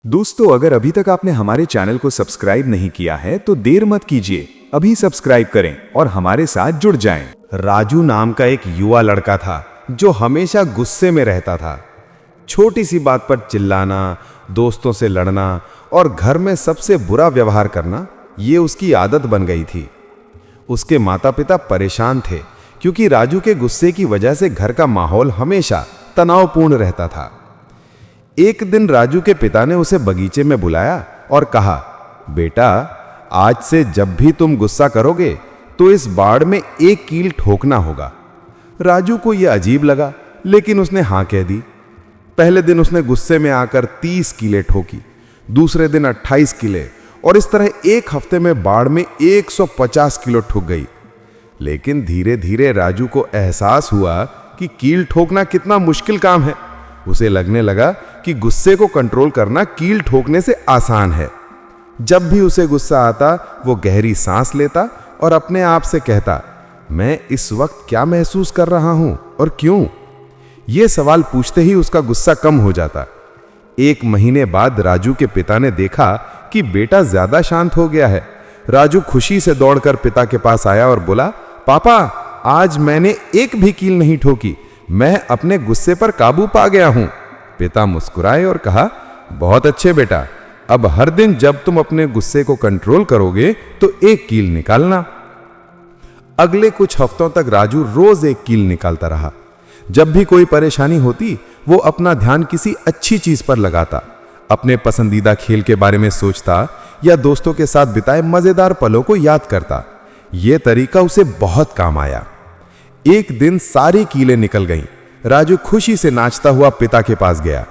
दोस्तों, अगर अभी तक आपने हमारे चैनल को सब्सक्राइब नहीं किया है तो देर मत कीजिए, अभी सब्सक्राइब करें और हमारे साथ जुड़ जाएं। राजू नाम का एक युवा लड़का था जो हमेशा गुस्से में रहता था। छोटी सी बात पर चिल्लाना, दोस्तों से लड़ना और घर में सबसे बुरा व्यवहार करना, ये उसकी आदत बन गई थी। उसके माता पिता परेशान थे क्योंकि राजू के गुस्से की वजह से घर का माहौल हमेशा तनावपूर्ण रहता था। एक दिन राजू के पिता ने उसे बगीचे में बुलाया और कहा, बेटा, आज से जब भी तुम गुस्सा करोगे तो इस बाड़ में एक कील ठोकना होगा। राजू को यह अजीब लगा, लेकिन उसने हां कह दी। पहले दिन उसने गुस्से में आकर 30 कीलें ठोकी, दूसरे दिन 28 कीलें, और इस तरह एक हफ्ते में बाड़ में 150 किलो ठुक गई। लेकिन धीरे धीरे राजू को एहसास हुआ कि कील ठोकना कितना मुश्किल काम है। उसे लगने लगा कि गुस्से को कंट्रोल करना कील ठोकने से आसान है। जब भी उसे गुस्सा आता, वो गहरी सांस लेता और अपने आप से कहता, मैं इस वक्त क्या महसूस कर रहा हूं और क्यों? ये सवाल पूछते ही उसका गुस्सा कम हो जाता। एक महीने बाद राजू के पिता ने देखा कि बेटा ज्यादा शांत हो गया है। राजू खुशी से दौड़कर पिता के पास आया और बोला, पापा, आज मैंने एक भी कील नहीं ठोकी, मैं अपने गुस्से पर काबू पा गया हूं। पिता मुस्कुराए और कहा, बहुत अच्छे बेटा, अब हर दिन जब तुम अपने गुस्से को कंट्रोल करोगे तो एक कील निकालना। अगले कुछ हफ्तों तक राजू रोज एक कील निकालता रहा। जब भी कोई परेशानी होती, वो अपना ध्यान किसी अच्छी चीज पर लगाता, अपने पसंदीदा खेल के बारे में सोचता या दोस्तों के साथ बिताए मजेदार पलों को याद करता। यह तरीका उसे बहुत काम आया। एक दिन सारी कीलें निकल गईं। राजू खुशी से नाचता हुआ पिता के पास गया।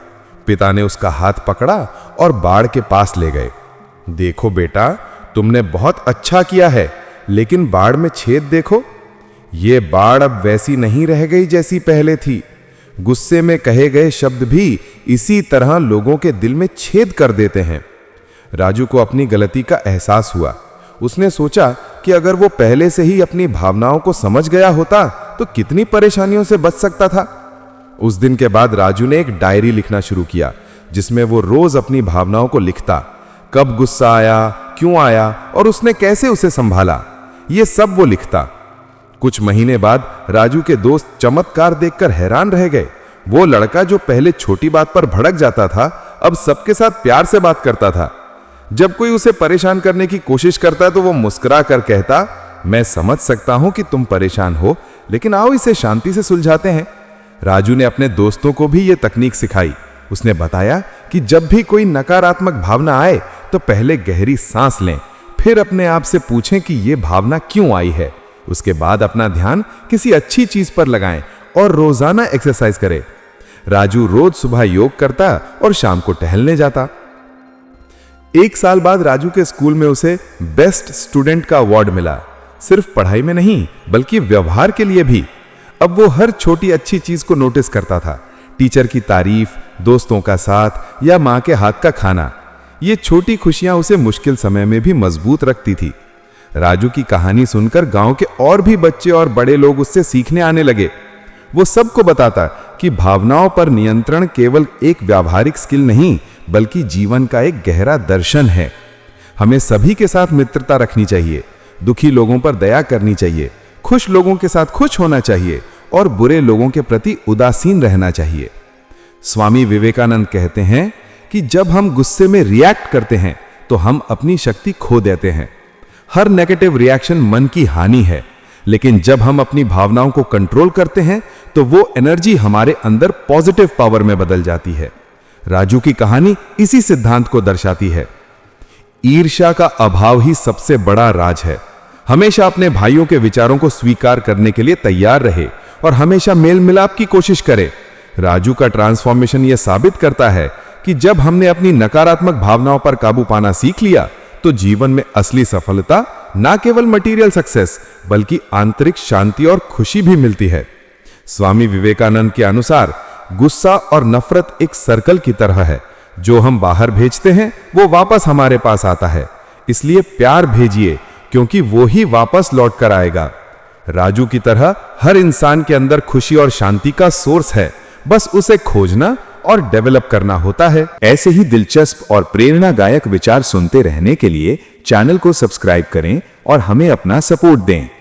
पिता ने उसका हाथ पकड़ा और बाड़ के पास ले गए। देखो बेटा, तुमने बहुत अच्छा किया है, लेकिन बाड़ में छेद देखो। ये बाड़ अब वैसी नहीं रह गई जैसी पहले थी। गुस्से में कहे गए शब्द भी इसी तरह लोगों के दिल में छेद कर देते हैं। राजू को अपनी गलती का एहसास हुआ। उसने सोचा कि अगर वो पहले से ही अपनी भावनाओं को समझ गया होता तो कितनी परेशानियों से बच सकता था। उस दिन के बाद राजू ने एक डायरी लिखना शुरू किया, जिसमें वो रोज अपनी भावनाओं को लिखता। कब गुस्सा आया, क्यों आया और उसने कैसे उसे संभाला, ये सब वो लिखता। कुछ महीने बाद राजू के दोस्त चमत्कार देखकर हैरान रह गए। वो लड़का जो पहले छोटी बात पर भड़क जाता था, अब सबके साथ प्यार से बात करता था। जब कोई उसे परेशान करने की कोशिश करता तो वो मुस्कुरा कर कहता, मैं समझ सकता हूं कि तुम परेशान हो, लेकिन आओ इसे शांति से सुलझाते हैं। राजू ने अपने दोस्तों को भी यह तकनीक सिखाई। उसने बताया कि जब भी कोई नकारात्मक भावना आए तो पहले गहरी सांस लें, फिर अपने आप से पूछें कि यह भावना क्यों आई है। उसके बाद अपना ध्यान किसी अच्छी चीज पर लगाएं और रोजाना एक्सरसाइज करें। राजू रोज सुबह योग करता और शाम को टहलने जाता। एक साल बाद राजू के स्कूल में उसे बेस्ट स्टूडेंट का अवार्ड मिला। सिर्फ पढ़ाई में नहीं, बल्कि व्यवहार के लिए भी। अब वो हर छोटी अच्छी चीज को नोटिस करता था। टीचर की तारीफ, दोस्तों का साथ या मां के हाथ का खाना। ये छोटी खुशियां उसे मुश्किल समय में भी मजबूत रखती थी। राजू की कहानी सुनकर गांव के और भी बच्चे और बड़े लोग उससे सीखने आने लगे। वो सबको बताता कि भावनाओं पर नियंत्रण केवल एक व्यावहारिक स्किल नहीं, बल्कि जीवन का एक गहरा दर्शन है। हमें सभी के साथ मित्रता रखनी चाहिए, दुखी लोगों पर दया करनी चाहिए, खुश लोगों के साथ खुश होना चाहिए और बुरे लोगों के प्रति उदासीन रहना चाहिए। स्वामी विवेकानंद कहते हैं कि जब हम गुस्से में रिएक्ट करते हैं तो हम अपनी शक्ति खो देते हैं। हर नेगेटिव रिएक्शन मन की हानि है, लेकिन जब हम अपनी भावनाओं को कंट्रोल करते हैं तो वो एनर्जी हमारे अंदर पॉजिटिव पावर में बदल जाती है। राजू की कहानी इसी सिद्धांत को दर्शाती है। ईर्ष्या का अभाव ही सबसे बड़ा राज है। हमेशा अपने भाइयों के विचारों को स्वीकार करने के लिए तैयार रहे और हमेशा मेल मिलाप की कोशिश करे। राजू का ट्रांसफॉर्मेशन यह साबित करता है कि जब हमने अपनी नकारात्मक भावनाओं पर काबू पाना सीख लिया तो जीवन में असली सफलता ना केवल मटेरियल सक्सेस, बल्कि आंतरिक शांति और खुशी भी मिलती है। स्वामी विवेकानंद के अनुसार गुस्सा और नफरत एक सर्कल की तरह है। जो हम बाहर भेजते हैं वो वापस हमारे पास आता है। इसलिए प्यार भेजिए, क्योंकि वो ही वापस लौट कर आएगा। राजू की तरह हर इंसान के अंदर खुशी और शांति का सोर्स है, बस उसे खोजना और डेवलप करना होता है। ऐसे ही दिलचस्प और प्रेरणादायक विचार सुनते रहने के लिए चैनल को सब्सक्राइब करें और हमें अपना सपोर्ट दें।